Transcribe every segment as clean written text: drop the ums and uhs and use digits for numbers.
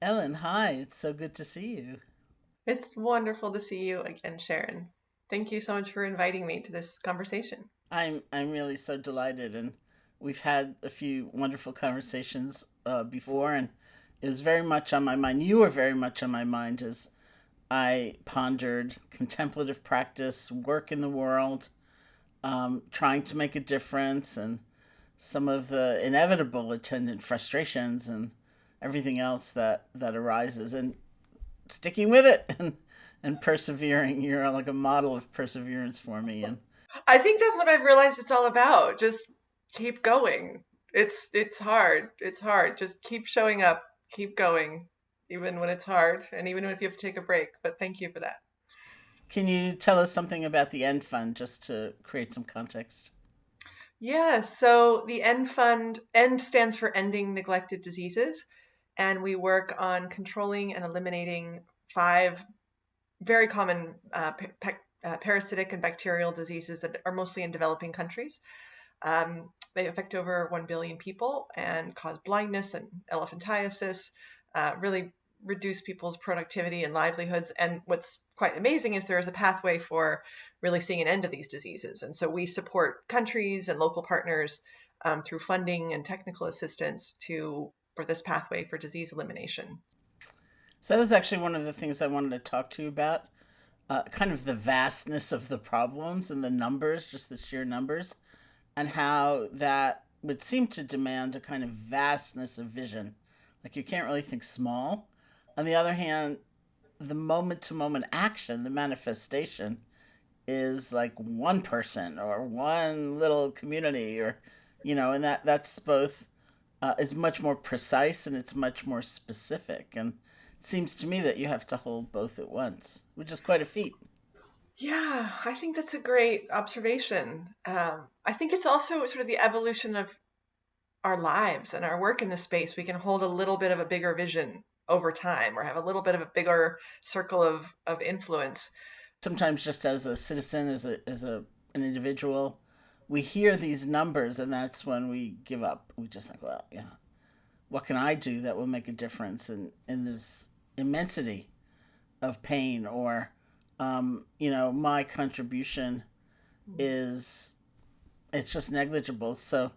Ellen, hi. It's so good to see you. It's wonderful to see you again, Sharon. Thank you so much for inviting me to this conversation. I'm really so delighted, and we've had a few wonderful conversations before, and it was very much on my mind. You were very much on my mind as I pondered contemplative practice, work in the world, trying to make a difference, and some of the inevitable attendant frustrations and everything else that arises, and sticking with it and persevering. You're like a model of perseverance for me, and I think that's what I've realized it's all about. Just keep going. It's hard. It's hard. Just keep showing up, keep going, even when it's hard, and even if you have to take a break. But thank you for that. can you tell us something about the End Fund just to create some context? Yeah, so the END Fund, END stands for Ending Neglected Diseases, and we work on controlling and eliminating five very common parasitic and bacterial diseases that are mostly in developing countries. They affect over 1 billion people and cause blindness and elephantiasis, really reduce people's productivity and livelihoods. And what's quite amazing is there is a pathway for really seeing an end to these diseases. And so we support countries and local partners through funding and technical assistance for this pathway for disease elimination. So that was actually one of the things I wanted to talk to you about. Kind of the vastness of the problems and the numbers, just the sheer numbers, and how that would seem to demand a kind of vastness of vision. Like you can't really think small. On the other hand, the moment to moment action, the manifestation, is like one person or one little community, or and that's both is much more precise and it's much more specific, and it seems to me that you have to hold both at once, which is quite a feat. Yeah, I think that's a great observation. I think it's also sort of the evolution of our lives and our work in this space. We can hold a little bit of a bigger vision over time or have a little bit of a bigger circle of influence. Sometimes just as a citizen, as a an individual, we hear these numbers and that's when we give up. We just think, well, yeah, what can I do that will make a difference in this immensity of pain, or my contribution is, it's just negligible. So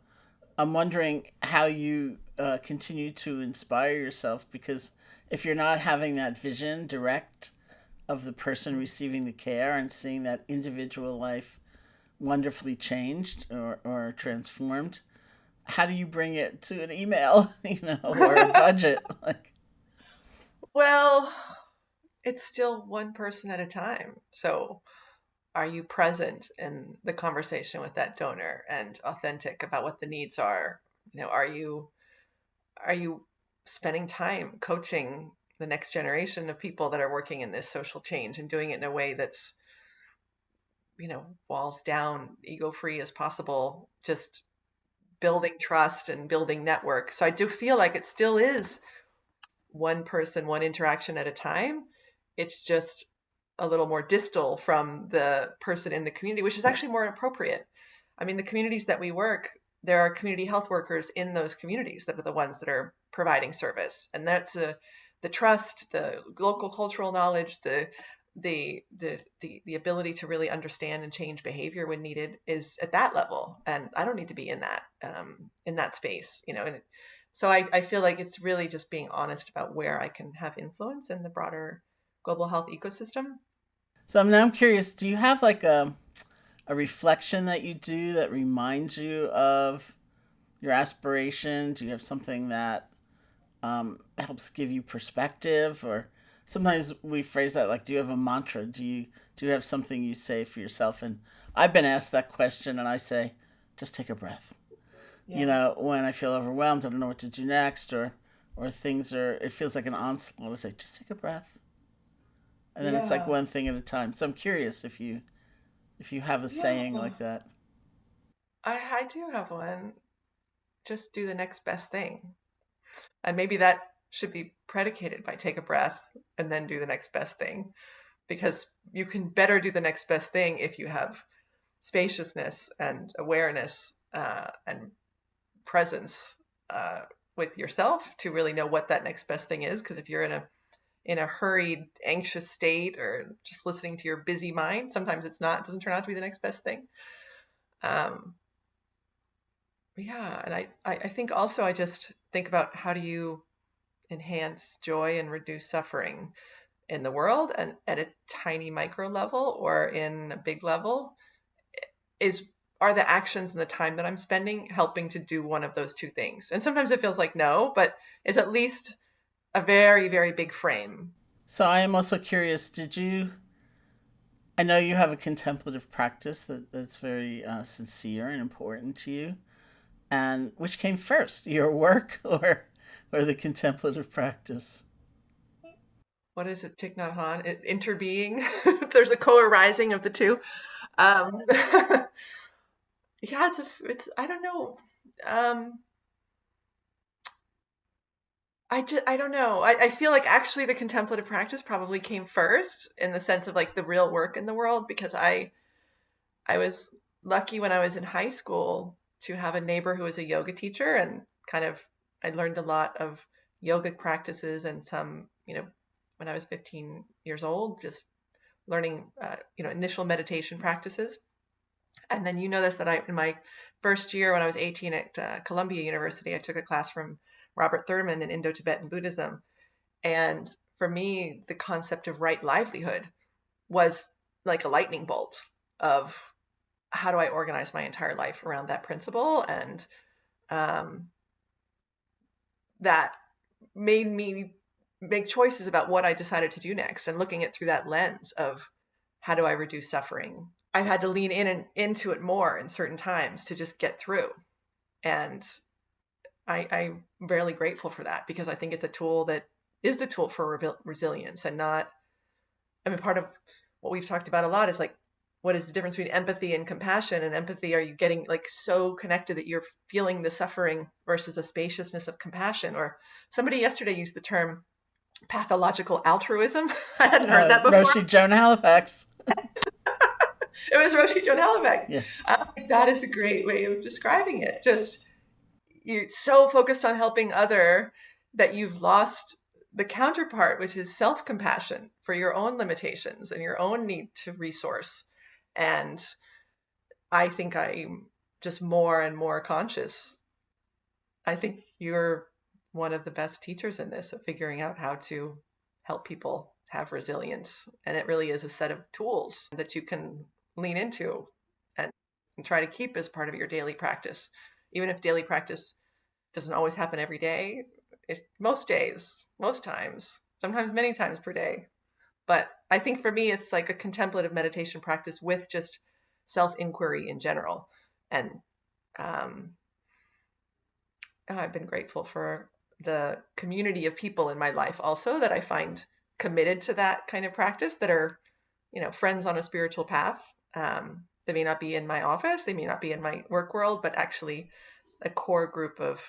I'm wondering how you continue to inspire yourself, because if you're not having that vision direct of the person receiving the care and seeing that individual life wonderfully changed or transformed, how do you bring it to an email, or a budget? Like, Well, it's still one person at a time. So, are you present in the conversation with that donor and authentic about what the needs are? Are you spending time coaching the next generation of people that are working in this social change and doing it in a way that's walls down, ego free as possible, just building trust and building network. So I do feel like it still is one person, one interaction at a time. It's just a little more distal from the person in the community, which is actually more appropriate. I mean, the communities that we work, there are community health workers in those communities that are the ones that are providing service. And the trust, the local cultural knowledge, the ability to really understand and change behavior when needed is at that level. And I don't need to be in that space, and so I feel like it's really just being honest about where I can have influence in the broader global health ecosystem. so now I'm curious, do you have like a reflection that you do that reminds you of your aspiration? Do you have something that helps give you perspective? Or sometimes we phrase that like, do you have a mantra? Do you have something you say for yourself? And I've been asked that question, and I say, just take a breath. Yeah. When I feel overwhelmed, I don't know what to do next, or things are, it feels like an onslaught. I say, just take a breath, and then it's like Yeah. one thing at a time. So I'm curious if you have a Yeah. saying like that. I do have one. Just do the next best thing. And maybe that should be predicated by take a breath and then do the next best thing, because you can better do the next best thing if you have spaciousness and awareness and presence with yourself to really know what that next best thing is. Because if you're in a hurried, anxious state or just listening to your busy mind, sometimes it doesn't turn out to be the next best thing. Um, yeah, and I think also I just think about how do you enhance joy and reduce suffering in the world and at a tiny micro level or in a big level is are the actions and the time that I'm spending helping to do one of those two things? And sometimes it feels like no, but it's at least a very, very big frame. So I am also curious, I know you have a contemplative practice that's very sincere and important to you. And which came first, your work or the contemplative practice? What is it, Thich Nhat Hanh? Interbeing. There's a co-arising of the two. Um, yeah, it's I don't know. Um, I don't know. I feel like actually the contemplative practice probably came first in the sense of like the real work in the world because I was lucky when I was in high school to have a neighbor who was a yoga teacher and kind of I learned a lot of yogic practices and some, when I was 15 years old, just learning, initial meditation practices. And then you know this that in my first year when I was 18 at Columbia University, I took a class from Robert Thurman in Indo-Tibetan Buddhism. And for me, the concept of right livelihood was like a lightning bolt of how do I organize my entire life around that principle? And um, that made me make choices about what I decided to do next and looking at through that lens of how do I reduce suffering? I've had to lean in and into it more in certain times to just get through. And I'm really grateful for that because I think it's a tool that is the tool for resilience and not, I mean, part of what we've talked about a lot is like, what is the difference between empathy and compassion? And empathy, are you getting like so connected that you're feeling the suffering versus a spaciousness of compassion? Or somebody yesterday used the term pathological altruism. I hadn't heard that before. Roshi Joan Halifax. It was Roshi Joan Halifax. Yeah. That is a great way of describing it. Just you're so focused on helping other that you've lost the counterpart, which is self-compassion for your own limitations and your own need to resource. And I think I'm just more and more conscious. I think you're one of the best teachers in this of figuring out how to help people have resilience. And it really is a set of tools that you can lean into and try to keep as part of your daily practice. Even if daily practice doesn't always happen every day, most days, most times, sometimes many times per day. But I think for me, it's like a contemplative meditation practice with just self-inquiry in general. And um, I've been grateful for the community of people in my life also that I find committed to that kind of practice that are, friends on a spiritual path. They may not be in my office, they may not be in my work world, but actually a core group of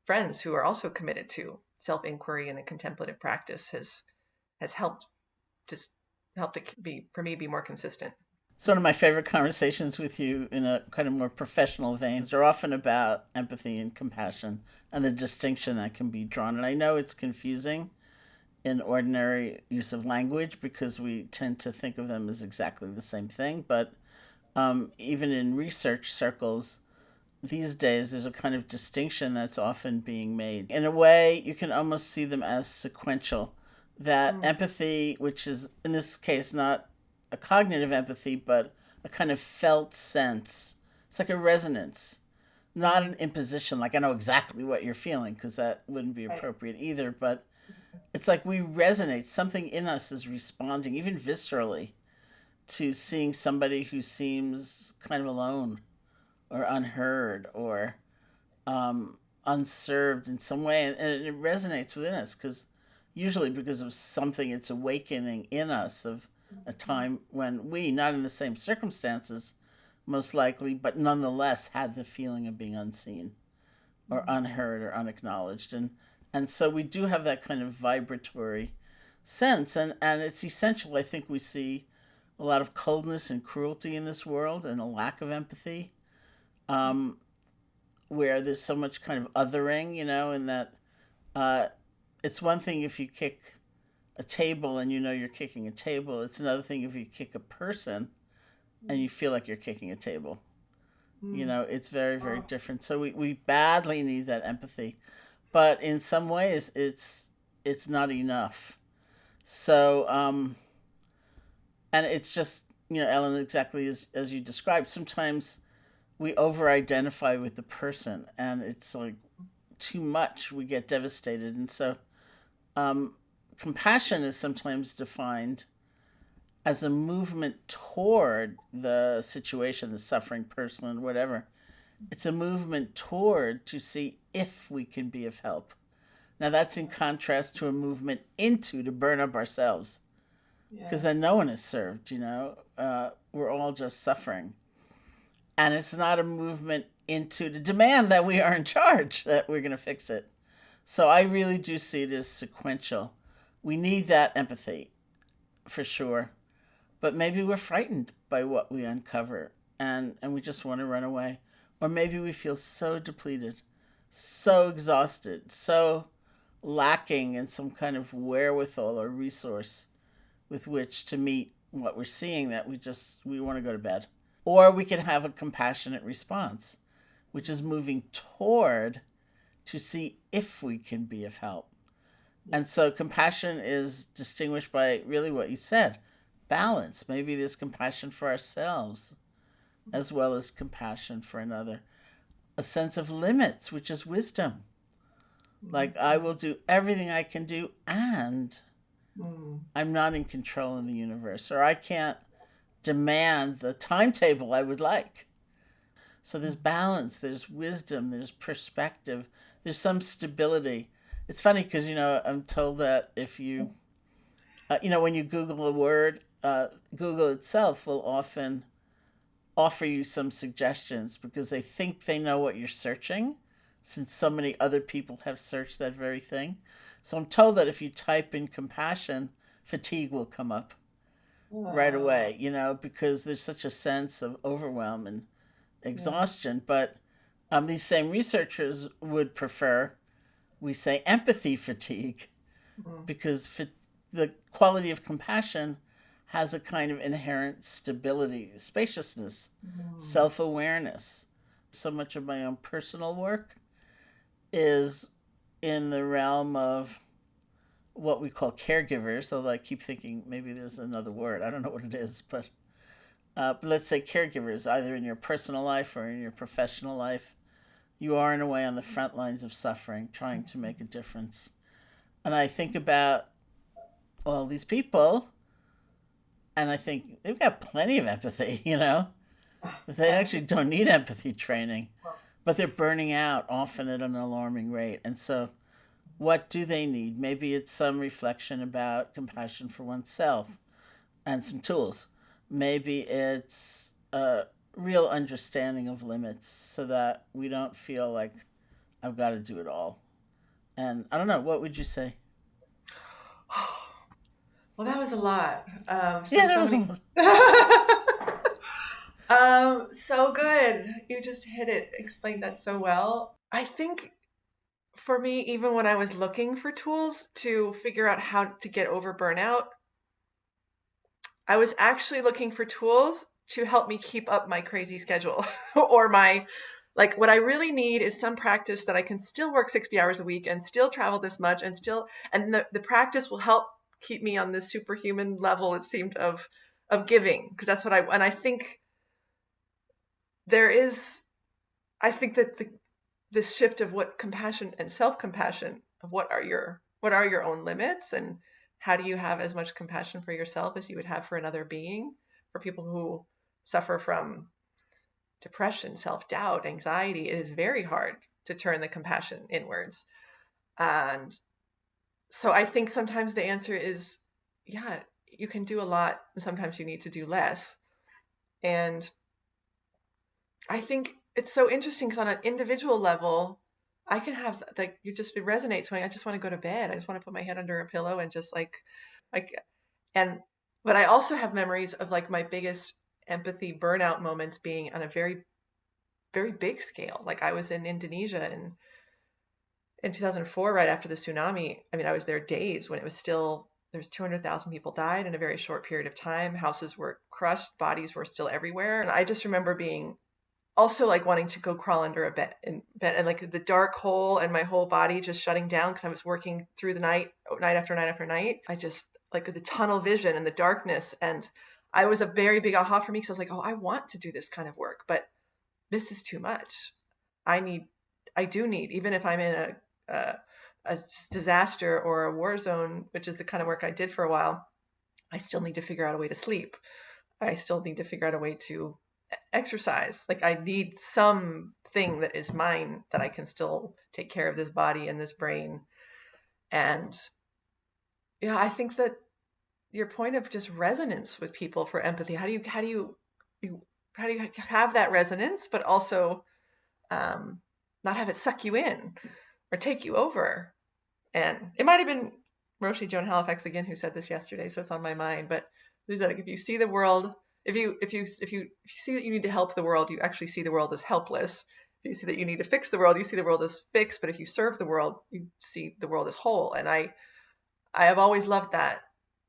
friends who are also committed to self-inquiry and a contemplative practice has helped just helped to be more consistent. It's one of my favorite conversations with you in a kind of more professional vein. They're often about empathy and compassion and the distinction that can be drawn. And I know it's confusing in ordinary use of language because we tend to think of them as exactly the same thing. But even in research circles, these days there's a kind of distinction that's often being made. In a way, you can almost see them as sequential. That empathy, which is in this case not a cognitive empathy, but a kind of felt sense. It's like a resonance, not an imposition, like I know exactly what you're feeling, because that wouldn't be appropriate either. But it's like we resonate. Something in us is responding, even viscerally, to seeing somebody who seems kind of alone or unheard or unserved in some way. And it resonates within us usually because of something it's awakening in us of a time when we, not in the same circumstances, most likely, but nonetheless had the feeling of being unseen or unheard or unacknowledged. And so we do have that kind of vibratory sense. And it's essential. I think we see a lot of coldness and cruelty in this world and a lack of empathy. where there's so much kind of othering, and that uh, it's one thing if you kick a table and you know you're kicking a table. It's another thing if you kick a person and you feel like you're kicking a table. Mm. It's very, very Oh. different. So we badly need that empathy. But in some ways it's not enough. So and it's just, Ellen, exactly as you described, sometimes we over identify with the person and it's like too much, we get devastated. And so um compassion is sometimes defined as a movement toward the situation, the suffering person, and whatever. It's a movement toward to see if we can be of help. Now, that's in contrast to a movement into to burn up ourselves, because Yeah. then no one is served. We're all just suffering. And it's not a movement into to demand that we are in charge, that we're going to fix it. So I really do see it as sequential. We need that empathy for sure. But maybe we're frightened by what we uncover and we just want to run away. Or maybe we feel so depleted, so exhausted, so lacking in some kind of wherewithal or resource with which to meet what we're seeing that we want to go to bed. Or we can have a compassionate response, which is moving toward to see if we can be of help. Yeah. And so compassion is distinguished by really what you said, balance. Maybe there's compassion for ourselves as well as compassion for another. A sense of limits, which is wisdom. Like, I Mm. will do everything I can do, and Mm. I'm not in control of the universe, or I can't demand the timetable I would like. So there's balance, there's wisdom, there's perspective, there's some stability. It's funny because, I'm told that if when you Google a word, Google itself will often offer you some suggestions because they think they know what you're searching, since so many other people have searched that very thing. So I'm told that if you type in compassion, fatigue will come up right Oh. away, because there's such a sense of overwhelm and Yeah. exhaustion. But these same researchers would prefer we say empathy fatigue Mm. because the quality of compassion has a kind of inherent stability, spaciousness, Mm. self awareness. So much of my own personal work is in the realm of what we call caregivers. Although I keep thinking maybe there's another word. I don't know what it is, but let's say caregivers, either in your personal life or in your professional life. You are, in a way, on the front lines of suffering, trying to make a difference. And I think about all these people and I think they've got plenty of empathy, They Yeah. actually don't need empathy training, but they're burning out often at an alarming rate. And so, what do they need? Maybe it's some reflection about compassion for oneself and some tools. Maybe it's a real understanding of limits so that we don't feel like I've got to do it all. And I don't know, what would you say? Well, that was a lot. So Yeah, that so was a many. lot. So good. You just hit it. Explained that so well. I think for me, even when I was looking for tools to figure out how to get over burnout, I was actually looking for tools to help me keep up my crazy schedule or my like what I really need is some practice that I can still work 60 hours a week and still travel this much and still and the practice will help keep me on this superhuman level it seemed of giving because that's what I think there is I think that this shift of what compassion and self-compassion of what are your own limits and how do you have as much compassion for yourself as you would have for another being for people who suffer from depression self-doubt anxiety it is very hard to turn the compassion inwards and so I think sometimes the answer is yeah you can do a lot and sometimes you need to do less and I think it's so interesting because on an individual level, I can have like you just it resonates when I just want to go to bed. I just want to put my head under a pillow and just like and but I also have memories of like my biggest empathy burnout moments being on a very very big scale. Like I was in Indonesia in 2004, right after the tsunami. I mean, I was there days when it was still, there's 200,000 people died in a very short period of time. Houses were crushed, bodies were still everywhere. And I just remember being also like wanting to go crawl under a bed and like the dark hole and my whole body just shutting down because I was working through the night, night after night after night. I just like the tunnel vision and the darkness. And I was a very big aha for me because I was like, oh, I want to do this kind of work, but this is too much. I need, I do need, even if I'm in a, a disaster or a war zone, which is the kind of work I did for a while, I still need to figure out a way to sleep. I still need to figure out a way to exercise. Like I need something that is mine that I can still take care of this body and this brain. And yeah, I think that your point of just resonance with people for empathy, how do you have that resonance, but also not have it suck you in or take you over? And it might have been Roshi Joan Halifax again who said this yesterday, so it's on my mind. But she said, like, if you see the world, if you see that you need to help the world, you actually see the world as helpless. If you see that you need to fix the world, you see the world as fixed. But if you serve the world, you see the world as whole. And I have always loved that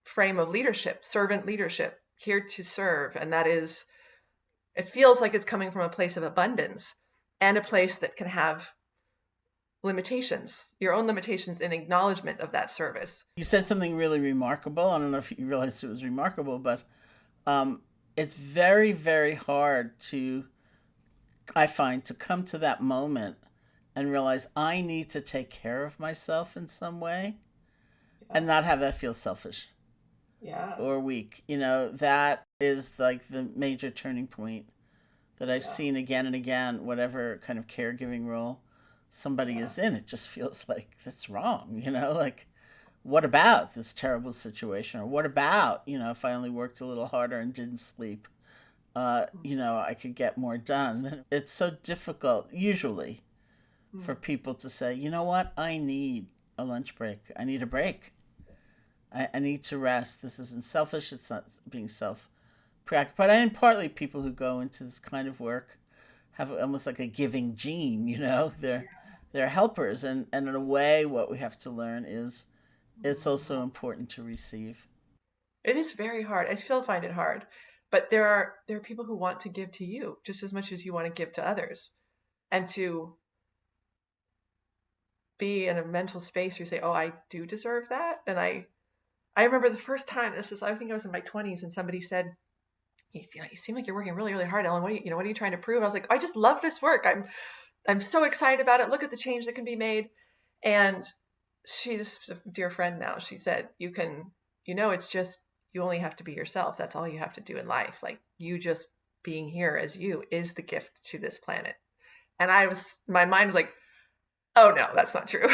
frame of leadership, servant leadership, here to serve, and that is, it feels like it's coming from a place of abundance and a place that can have limitations, your own limitations in acknowledgement of that service. You said something really remarkable. I don't know if you realized it was remarkable, but um, it's very, very hard to, I find, to come to that moment and realize I need to take care of myself in some way Yeah. and not have that feel selfish Yeah. or weak. That is like the major turning point that I've Yeah. seen again and again, whatever kind of caregiving role somebody Yeah. is in. It just feels like that's wrong, like, what about this terrible situation? Or what about, if I only worked a little harder and didn't sleep, I could get more done. It's so difficult, usually, Mm. for people to say, you know what, I need a lunch break. I need a break. I need to rest. This isn't selfish. It's not being self preoccupied. And partly people who go into this kind of work have almost like a giving gene, they're helpers. And in a way, what we have to learn is it's also important to receive. It is very hard. I still find it hard. But there are people who want to give to you just as much as you want to give to others. And to be in a mental space where you say, "Oh, I do deserve that." And I remember the first time, I think I was in my 20s, and somebody said, you seem like you're working really, really hard, Ellen. What are you trying to prove? I was like, I just love this work. I'm so excited about it. Look at the change that can be made. And this is a dear friend now. She said, it's just, you only have to be yourself. That's all you have to do in life. Like you just being here as you is the gift to this planet. And my mind was like, oh no, that's not true.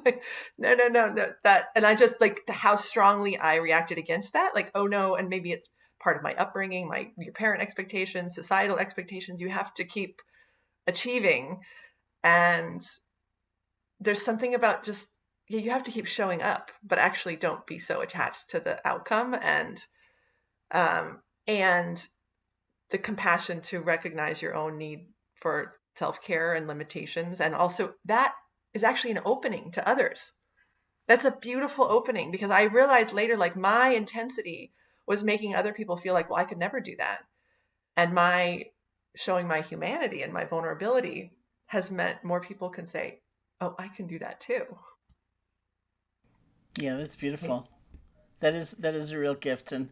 Like, no, no, no, no. And I just like how strongly I reacted against that. Like, oh no, and maybe it's part of my upbringing, your parent expectations, societal expectations. You have to keep achieving, and there's something about just, yeah, you have to keep showing up, but actually don't be so attached to the outcome, and the compassion to recognize your own need for self-care and limitations, and also that is actually an opening to others. That's a beautiful opening because I realized later, like my intensity was making other people feel like, well, I could never do that. And my showing my humanity and my vulnerability has meant more people can say, oh, I can do that too. Yeah, that's beautiful. That is a real gift. And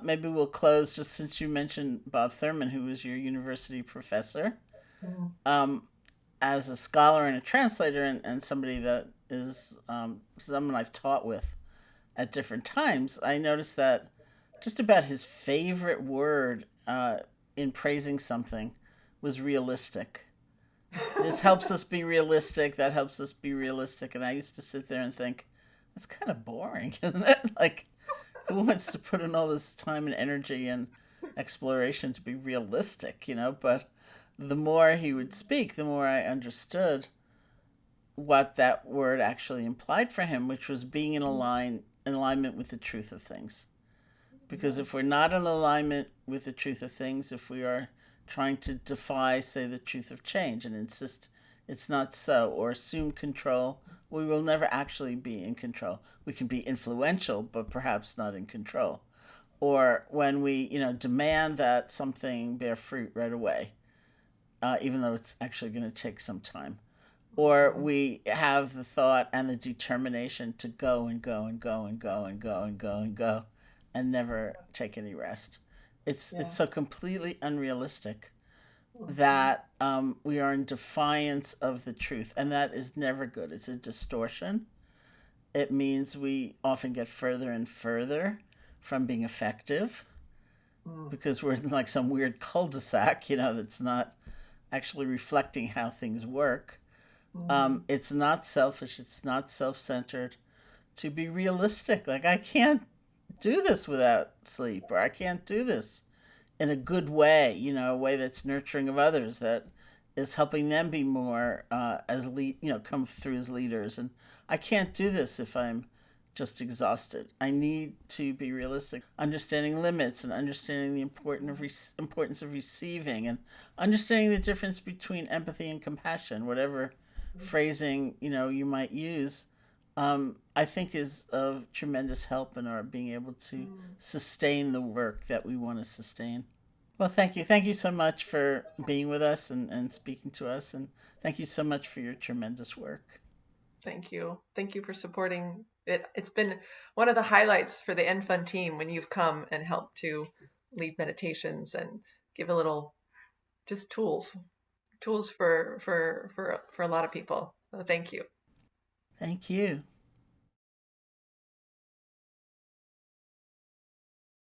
maybe we'll close just since you mentioned Bob Thurman, who was your university professor. Mm. Um, as a scholar and a translator, and somebody that is someone I've taught with at different times, I noticed that just about his favorite word in praising something was realistic. This helps us be realistic. That helps us be realistic. And I used to sit there and think, that's kind of boring, isn't it? Like, who wants to put in all this time and energy and exploration to be realistic, But the more he would speak, the more I understood what that word actually implied for him, which was being in alignment with the truth of things. Because if we're not in alignment with the truth of things, if we are trying to defy, say, the truth of change and insist it's not so, or assume control, we will never actually be in control. We can be influential, but perhaps not in control. Or when we, demand that something bear fruit right away, even though it's actually going to take some time. Or Mhm. we have the thought and the determination to go and go and go and go and go and go and go and never take any rest. It's Yeah. so completely unrealistic Mhm. that we are in defiance of the truth, and that is never good. It's a distortion. It means we often get further and further from being effective Mm. because we're in like some weird cul-de-sac, that's not actually reflecting how things work. Mhm. It's not selfish. It's not self-centered. To be realistic, like I can't do this without sleep, or I can't do this in a good way, a way that's nurturing of others, that is helping them be more as lead, come through as leaders. And I can't do this if I'm just exhausted. I need to be realistic, understanding limits and understanding the importance of receiving, and understanding the difference between empathy and compassion, whatever phrasing you might use. I think is of tremendous help in our being able to Mm. sustain the work that we want to sustain. Well, thank you. Thank you so much for being with us and speaking to us. And thank you so much for your tremendous work. Thank you. Thank you for supporting it. It's been one of the highlights for the End Fund team when you've come and helped to lead meditations and give a little just tools for a lot of people. So thank you. Thank you.